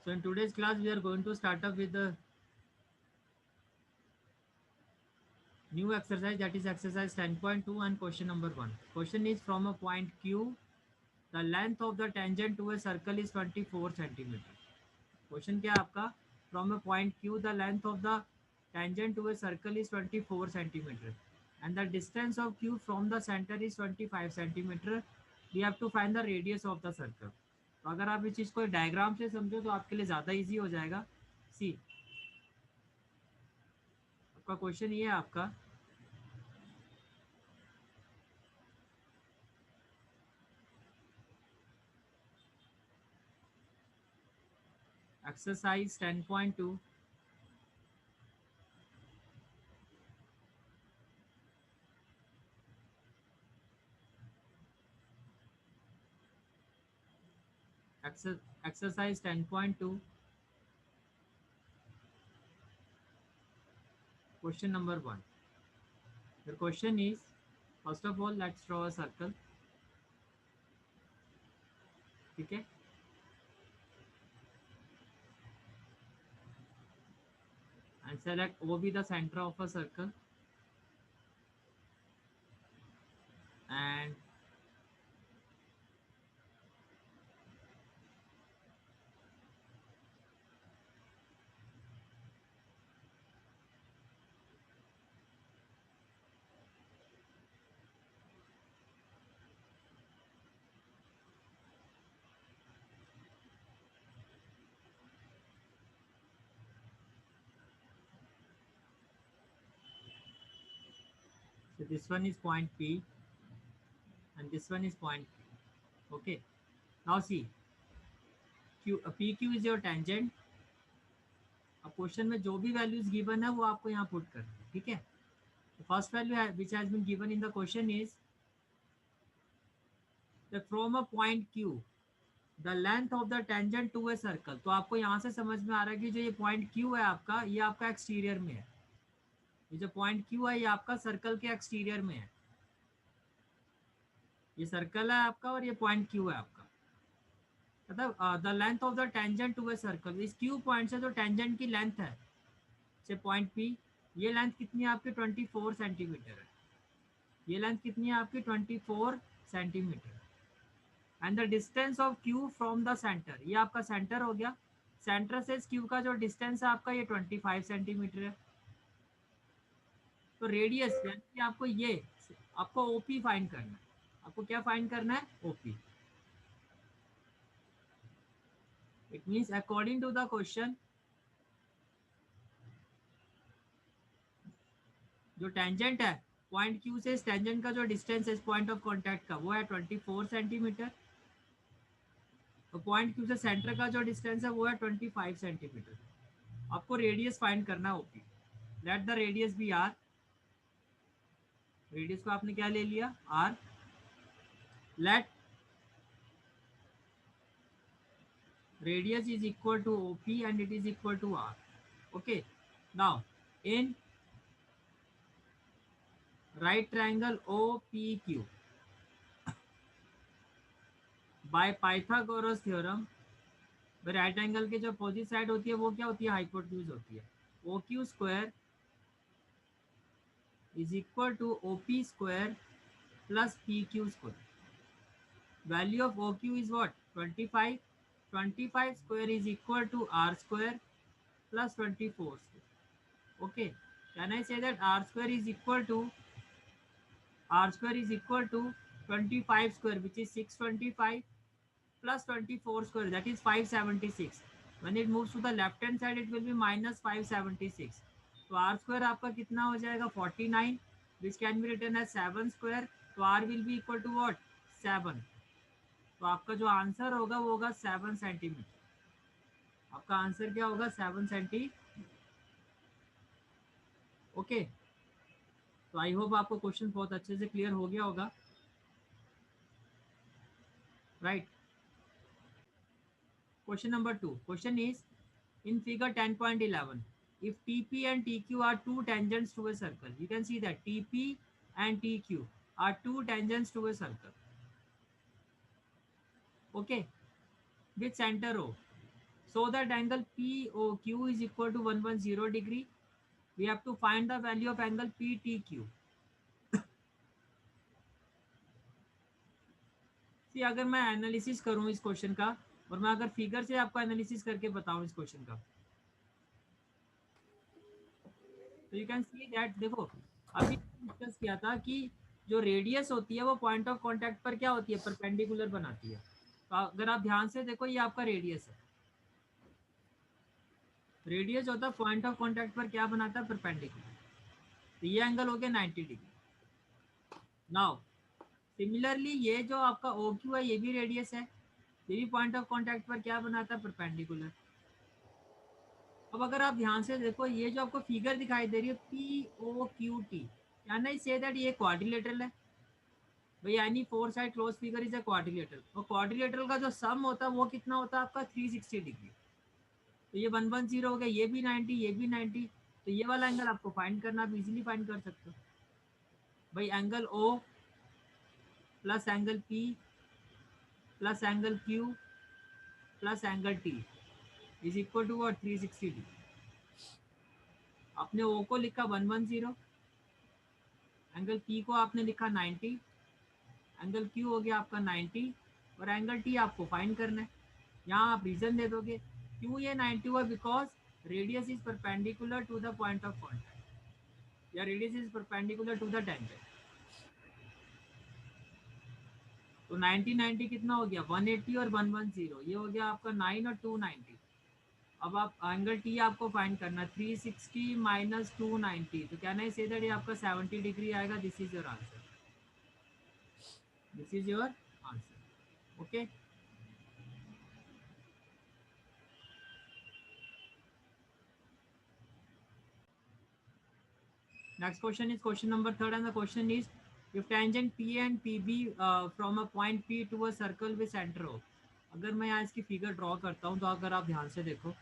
So in today's class, we are going to start up with the new exercise, that is exercise 10.2 and question number 1. Question is from a point Q, the length of the tangent to a circle is 24 centimeter. Question क्या है आपका? From a point Q, the length of the tangent to a circle is 24 centimeter and the distance of Q from the center is 25 centimeter. We have to find the radius of the circle. तो अगर आप इस चीज़ को diagram से समझो तो आपके लिए ज़्यादा इजी हो जाएगा. सी, आपका क्वेश्चन ये है आपका. Exercise 10.2. Exercise 10.2. Question number 1. The question is, first of all, let's draw a circle. ठीक है. And select O be the center of a circle. And so this one is point P and this one is point Q. Okay. Now see, PQ is your tangent. अब question में जो भी values given है वो आपको यहाँ put करना है. ठीक है. First value which has been given in the question is from a point Q the length of the tangent to a circle. तो आपको यहाँ से समझ में आ रहा है कि जो ये पॉइंट Q है आपका, ये आपका एक्सटीरियर में है. ये जो पॉइंट Q है ये आपका सर्कल के एक्सटीरियर में है. ये सर्कल है आपका और ये पॉइंट Q है आपका. मतलब the length of the tangent to a circle, इस Q पॉइंट से जो टेंजेंट की लेंथ है से पॉइंट P, ये लेंथ कितनी है आपकी? 24 सेंटीमीटर है. ये लेंथ कितनी है आपकी? 24 centimetre. And the distance of Q from the centre, ये आपका सेंटर हो गया. सेंटर से Q का जो डिस्टेंस है आपका ये 25 सेंटीमीटर है. तो रेडियस यानी कि आपको ये आपको ओपी फाइंड करना है. आपको क्या फाइंड करना है? O P. It means according to the question, जो टेंजेंट है पॉइंट Q से इस टेंजेंट का जो डिस्टेंस है इस पॉइंट ऑफ कांटेक्ट का, वो है 24 सेंटीमीटर. तो पॉइंट Q से सेंटर का जो डिस्टेंस है वो है 25 सेंटीमीटर. आपको रेडियस फाइंड करना है O P. Let the radius be R. Radius को आपने क्या ले लिया? R. Let radius is equal to OP and it is equal to R. Okay. Now, in right triangle OPQ, by Pythagoras theorem, right angle के जो opposite side होती है वो क्या होती है? हाइपोटेन्यूज होती है. OQ square is equal to OP square plus PQ square. Value of OQ is what? 25. 25 square is equal to R square plus 24 square. Okay. Can I say that R square is equal to 25 square, which is 625, plus 24 square, that is 576. When it moves to the left hand side, it will be minus 576. तो R square आपका कितना हो जाएगा? 49, which can be written as 7 square. तो R will be equal to what? 7. तो आपका जो answer होगा वो होगा 7 सेंटीमीटर. आपका आंसर क्या होगा? 7 सेंटीमीटर. ओके. तो आई होप आपको क्वेश्चन बहुत अच्छे से क्लियर हो गया होगा. Right. Question number 2. Question is, in figure 10.11, if TP and TQ are two tangents to a circle, you can see that TP and TQ are two tangents to a circle. Okay. With center O. So that angle POQ is equal to 110 degree. We have to find the value of angle PTQ. See, अगर मैं analysis करूं इस question का और मैं अगर figure से आपको एनालिसिस करके बताऊं इस क्वेश्चन का, तो यू कैन सी दैट, देखो अभी डिस्कस किया था कि जो रेडियस होती है वो पॉइंट ऑफ कांटेक्ट पर क्या होती है, परपेंडिकुलर बनाती है। तो अगर आप ध्यान से देखो, ये आपका रेडियस है। रेडियस होता है पॉइंट ऑफ कांटेक्ट पर क्या बनाता है, परपेंडिकुलर। तो ये एंगल हो गया 90 डिग्री। नाउ सिमिलरली ये जो आपका ओ क्यू है, ये भी रेडियस है, ये भी पॉइंट ऑफ कांटेक्ट पर क्या बनाता है, परपेंडिकुलर। अब अगर आप ध्यान से देखो, ये जो आपको फिगर दिखाई दे रही है P O Q T, can I say that ये क्वाड्रिलेटरल है भाई, यानी four side close figure is a quadrilateral. और क्वाड्रिलेटरल का जो सम होता है वो कितना होता है आपका, 360 डिग्री। तो ये 110 हो गया, ये भी 90, ये भी 90। तो ये वाला एंगल आपको फाइंड करना, आप इजीली फाइंड कर सकते हो भाई। Angle O plus angle P plus angle Q plus angle T is equal to what, 360 degree. आपने ओ को लिखा 110, एंगल पी को आपने लिखा 90, एंगल क्यू हो गया आपका 90, और एंगल टी आपको फाइंड करना है। यहाँ आप रीजन दे दोगे क्यों ये 90 हुआ, because radius is perpendicular to the point of contact, या radius is perpendicular to the tangent. तो 90 90 कितना हो गया, 180 और 110, ये हो गया आपका 9 और 290। अब आप एंगल टी आपको फाइंड करना, 360 माइनस 290, तो क्या नहीं से दैट ये आपका 70 डिग्री आएगा। This is your answer, this is your answer. Okay, next question is question number third, and the question is, if tangent PA and PB from a point P to a circle with center O। अगर मैं यहाँ इसकी figure draw करता हूँ, तो अगर आप ध्यान से देखो,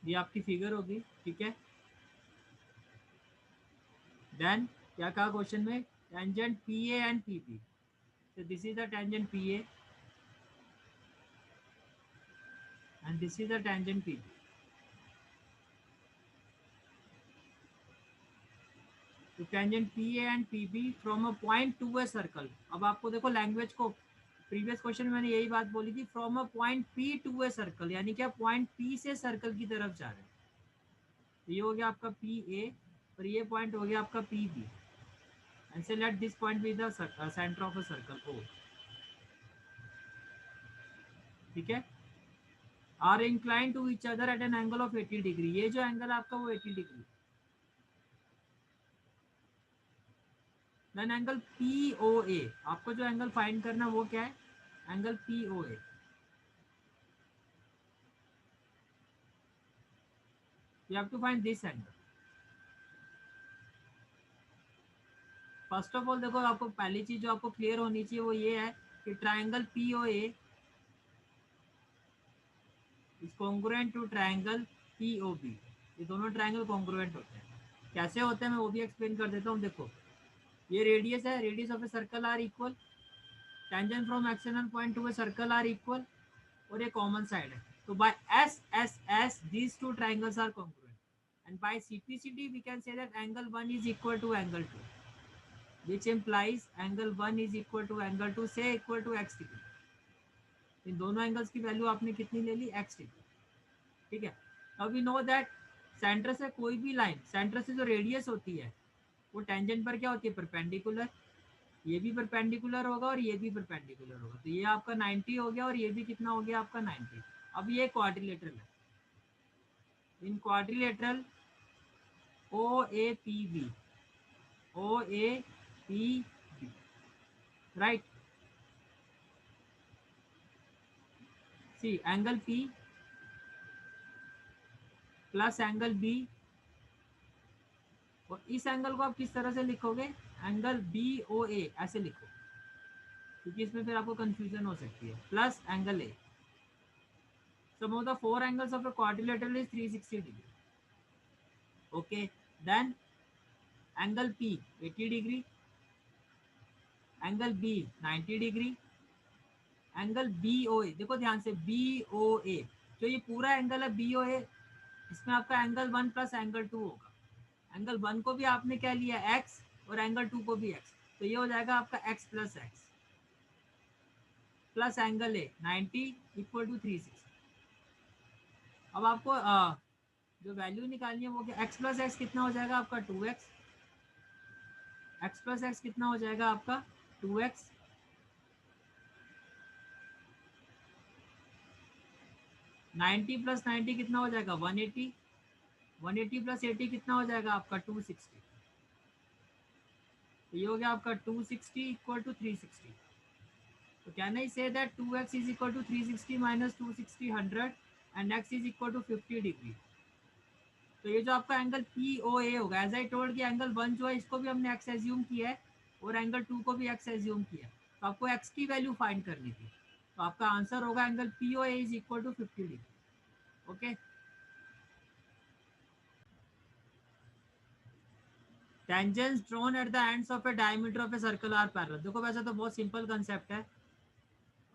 ये आपकी फिगर होगी, ठीक है। देन क्या कहा क्वेश्चन में, tangent PA and PB। so this is the tangent PA and this is the tangent PB। तो tangent PA and PB from a point to a circle. अब आपको देखो लैंग्वेज को, प्रीवियस क्वेश्चन में मैंने यही बात बोली थी, from a point P to a circle, यानी क्या पॉइंट P से सर्कल की तरफ जा रहे हैं। तो ये हो गया आपका PA और ये पॉइंट हो गया आपका PB, and say let this point be the centre of a circle O, ठीक है। Are incline to each other at an angle of 80 degree. ये जो एंगल आपका वो 80 डिग्री। देन एंगल POA, आपको जो एंगल फाइंड करना वो क्या है, angle POA। You have to find this angle. First of all देखो, आपको पहली चीज जो आपको क्लियर होनी चाहिए वो ये है कि triangle POA is congruent to triangle POB। ये दोनों ट्राइंगल कॉन्ग्रुएंट होते हैं। कैसे होते हैं मैं वो भी एक्सप्लेन कर देता हूँ। देखो ये रेडियस है, radius of a circle are equal, tangent from external point to a circle are equal, और ये कॉमन साइड है। तो by S S S these two triangles are congruent, and by CPCD we can say that angle 1 is equal to angle 2, which implies angle 1 is equal to angle 2 से equal to x degree. इन दोनों angles की value आपने कितनी ले ली, x degree, ठीक है। अब we know that centre से कोई भी लाइन, सेंटर से जो रेडियस होती है वो टेंजेंट पर क्या होती है, परपेंडिकुलर। ये भी परपेंडिकुलर होगा और ये भी परपेंडिकुलर होगा। तो ये आपका 90 हो गया और ये भी कितना हो गया आपका 90। अब ये क्वाड्रिलेटरल है, in quadrilateral OAPB, OAPB, right. See angle P plus angle B, और इस एंगल को आप किस तरह से लिखोगे, एंगल BOA ऐसे लिखो, क्योंकि इसमें फिर आपको कंफ्यूजन हो सकती है, plus angle A। Sum of the four angles of a quadrilateral is 360 degree। Okay, then angle P 80 degree, angle B 90 degree, angle B O A, देखो ध्यान से बी ओ ए, जो ये पूरा एंगल है बी ओ ए, इसमें आपका एंगल 1 प्लस एंगल 2 होगा। एंगल 1 को भी आपने क्या लिया एक्स, और एंगल 2 को भी एक्स, तो ये हो जाएगा आपका x plus angle A 90 equal to 360। अब आपको जो वैल्यू निकालनी है वो क्या, एक्स प्लस एक्स कितना हो जाएगा आपका 2x, एक्स प्लस एक्स कितना हो जाएगा आपका 2x, 90 प्लस 90 कितना हो जाएगा 180, 180 प्लस 80 कितना हो जाएगा आपका 260, तो ये हो गया आपका 260 इक्वल टू 360। तो can I say that 2x is equal to 360 minus 260 100 and x is equal to 50 degree. तो ये जो आपका एंगल पी ओ ए होगा, एज आई टोल्ड कि एंगल 1 जो है इसको भी हमने x एज्यूम किया है और एंगल 2 को भी x एज्यूम किया है, तो आपको x की वैल्यू फाइंड करनी थी। तो आपका आंसर होगा angle P O A is equal to 50 degree. Okay, tangents drawn at the ends of a diameter of a circle are parallel. देखो वैसे तो बहुत सिंपल कंसेप्ट है,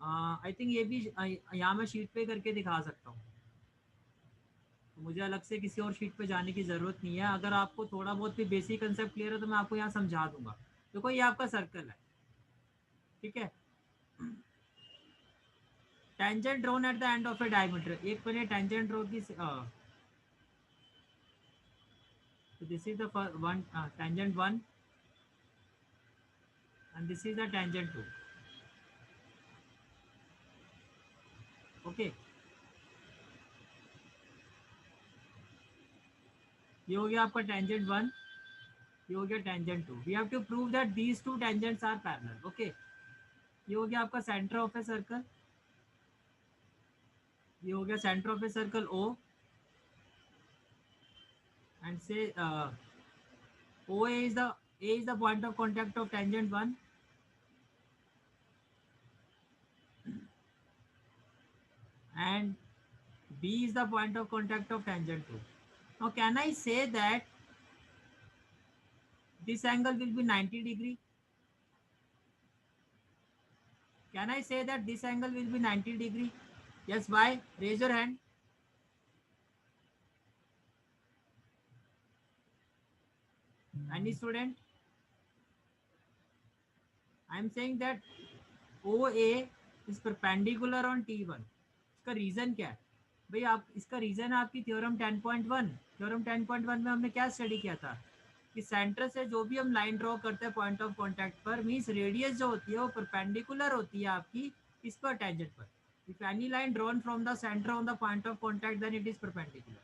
आई थिंक ये भी यहाँ मैं शीट पे करके दिखा सकता हूँ, तो मुझे अलग से किसी और शीट पे जाने की ज़रूरत नहीं है। अगर आपको थोड़ा बहुत भी बेसिक कंसेप्ट क्लियर है तो मैं आपको यहाँ समझा दूंगा। देखो ये आपका सर्कल है, ठीक है, tangent drawn at the end of a diameter, एक मैंने टेंजेंट ड्रॉ की, so this is the one tangent 1 and this is the tangent 2। Okay, ये हो गया आपका tangent 1, ये हो गया tangent 2। We have to prove that these two tangents are parallel. Okay, ये हो गया आपका सेंटर ऑफ ए सर्कल, ये हो गया centre of a circle O, and से O A is the point of contact of tangent 1 and B is the point of contact of tangent 2. Now can I say that this angle will be 90 degree? Can I say that this angle will be 90 degree? Yes, why? Raise your hand. Any student? I am saying that OA is perpendicular on T1. इसका reason क्या है भाई, आप इसका reason है आपकी theorem 10.1। Theorem 10.1 में हमने क्या स्टडी किया था कि सेंटर से जो भी हम लाइन ड्रॉ करते हैं पॉइंट ऑफ कांटेक्ट पर, मींस रेडियस जो होती है वो परपेंडिकुलर होती है आपकी इस पर टेंजेंट पर। If any line drawn from the centre on the point of contact then it is perpendicular.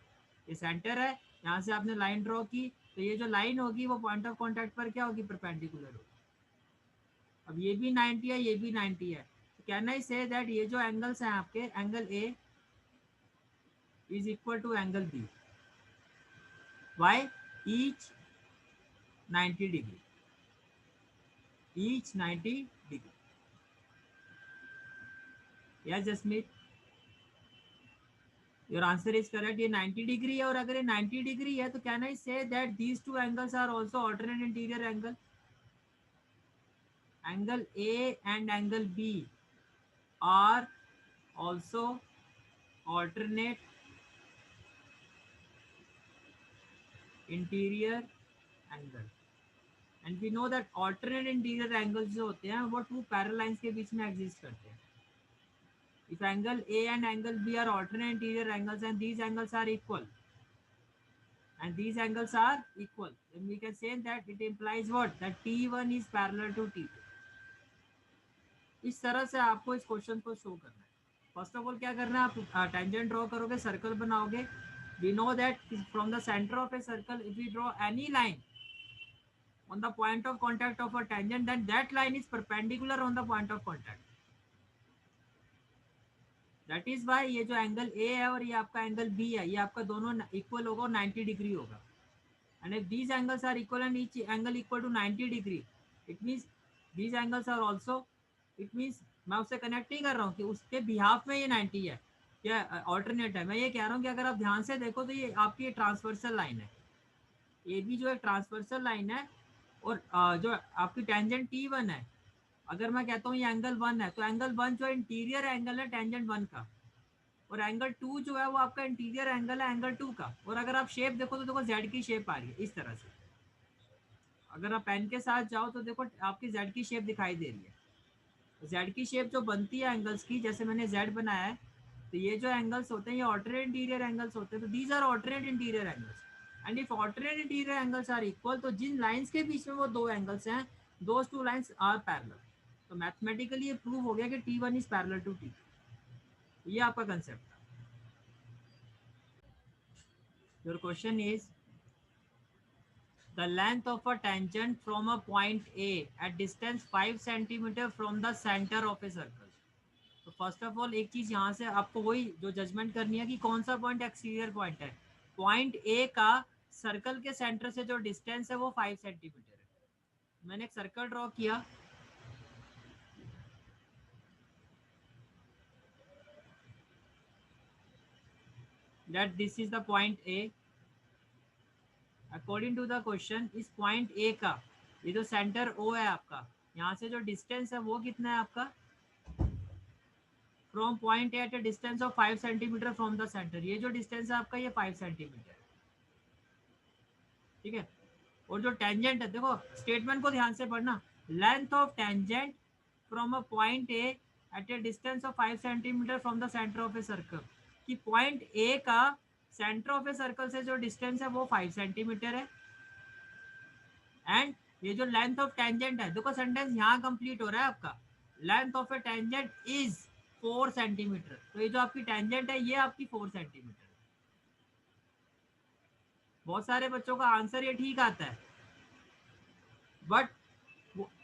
ये सेंटर है, यहाँ से आपने लाइन ड्रॉ की, तो ये जो लाइन होगी वो पॉइंट ऑफ कांटेक्ट पर क्या होगी, परपेंडिकुलर होगी। अब ये भी 90 है, ये भी 90 है, तो कैन आई से दैट ये जो एंगल्स हैं आपके, angle A is equal to angle B. Why? Each 90 degree. Each 90 degree. Yes, Jasmeet. Your answer is correct. ये 90 डिग्री है, और अगर ये 90 डिग्री है तो can I say that these two angles are also alternate interior angle. Angle A and angle B are also alternate interior angle, and we know that alternate interior angles जो होते हैं वो टू पैरेलल लाइंस के बीच में exist करते हैं। If angle A and angle B are alternate interior angles and these angles are equal, and these angles are equal, then we can say that it implies what, that T1 is parallel to T2। इस तरह से आपको इस question को show करना है। First of all क्या करना है, आप टेंजेंट ड्रॉ करोगे, सर्कल बनाओगे। We know that from the centre of a circle if we draw any line on the point of contact of a tangent, then that line is perpendicular on the point of contact। That is why ये जो angle A है और ये आपका angle B है, ये आपका दोनों इक्वल होगा और 90 डिग्री होगा। And if these angles are equal and each angle equal to 90 degree, it means these angles are also, it means मैं उससे कनेक्ट नहीं कर रहा हूँ कि उसके बिहाफ में ये 90 है या ऑल्टरनेट है। मैं ये कह रहा हूँ कि अगर आप ध्यान से देखो तो ये आपकी ट्रांसवर्सल लाइन है, ए बी जो एक ट्रांसवर्सल लाइन है, और जो आपकी टेंजेंट T1 है, अगर मैं कहता हूँ ये एंगल 1 है, तो एंगल 1 जो इंटीरियर एंगल है टेंजेंट 1 का, और एंगल 2 जो है वो आपका इंटीरियर एंगल है एंगल 2 का। और अगर आप शेप देखो तो देखो जेड की शेप आ रही है इस तरह से। अगर आप पेन के साथ जाओ तो देखो आपकी जेड की शेप दिखाई दे रही है। जेड की शेप जो बनती है एंगल्स की, जैसे मैंने जेड बनाया है, तो ये जो एंगल्स होते हैं ये ऑल्टरनेट इंटीरियर एंगल्स होते हैं। तो these are alternate interior angles, and if alternate interior angles are equal, तो जिन लाइंस के बीच में वो दो एंगल्स हैं, those two lines are parallel. तो मैथमेटिकली ये प्रूव हो गया कि T1 is parallel to T2। ये आपका कंसेप्ट था। Your question is the length of a tangent from a point A at distance 5 centimeter from the center of a circle। तो first of all एक चीज यहाँ से आपको वही जो जजमेंट करनी है कि कौन सा पॉइंट एक्सटीरियर पॉइंट है। पॉइंट ए का सर्कल के सेंटर से जो डिस्टेंस है वो 5 सेंटीमीटर है। मैंने एक सर्कल ड्रॉ किया, that this is the point A. According to the question इस पॉइंट ए का ये जो सेंटर ओ है आपका, यहाँ से जो डिस्टेंस है वो कितना है आपका, from point at a distance of 5 centimetre from the centre. ये जो डिस्टेंस है आपका ये 5 सेंटीमीटर, ठीक है। और जो टेंजेंट है, देखो स्टेटमेंट को ध्यान से पढ़ना, length of tangent from a point A at a distance of 5 centimetre from the centre of a circle, कि पॉइंट ए का सेंटर ऑफ ए सर्कल से जो डिस्टेंस है वो 5 सेंटीमीटर है। एंड ये जो लेंथ ऑफ टेंजेंट है, देखो सेंटेंस यहाँ कंप्लीट हो रहा है आपका, length of A tangent is 4 centimetre. तो ये जो आपकी टेंजेंट है ये आपकी 4 सेंटीमीटर। बहुत सारे बच्चों का आंसर ये ठीक आता है, बट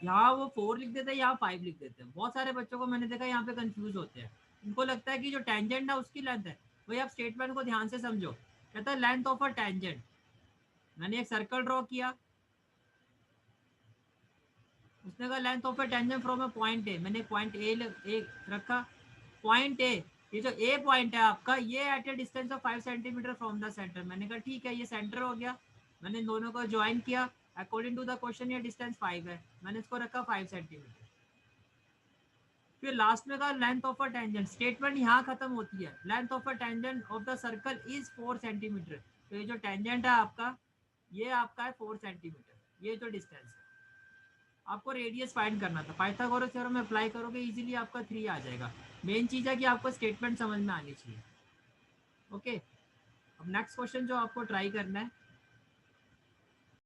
यहाँ वो 4 लिख देते हैं, यहाँ 5 लिख देते हैं। बहुत सारे बच्चों को मैंने देखा यहाँ पे कंफ्यूज होते हैं, उनको लगता है कि जो टेंजेंट है उसकी लेंथ है। वही आप स्टेटमेंट को ध्यान से समझो, कहता है लेंथ ऑफ अ टेंजेंट। मैंने एक सर्कल ड्रॉ किया, उसने कहा length of A tangent from A point A, मैंने पॉइंट ए रखा। पॉइंट ए, ये जो ए पॉइंट है आपका, ये at a distance of 5 centimetre from the centre. मैंने कहा ठीक है ये सेंटर हो गया, मैंने दोनों को ज्वाइन किया। अकॉर्डिंग टू द क्वेश्चन ये डिस्टेंस 5 है, मैंने इसको रखा 5 सेंटीमीटर। फिर लास्ट में कहा length of a tangent, statement यहाँ खत्म होती है, length of a tangent of the circle is 4 centimetre. तो ये जो टेंजेंट है आपका, ये आपका है 4 सेंटीमीटर, ये जो डिस्टेंस है। आपको रेडियस फाइंड करना था, पाइथागोरस थ्योरम में अप्लाई करोगे इजीली आपका 3 आ जाएगा। मेन चीज़ है कि आपको स्टेटमेंट समझ में आनी चाहिए। ओके, अब नेक्स्ट क्वेश्चन जो आपको ट्राई करना है,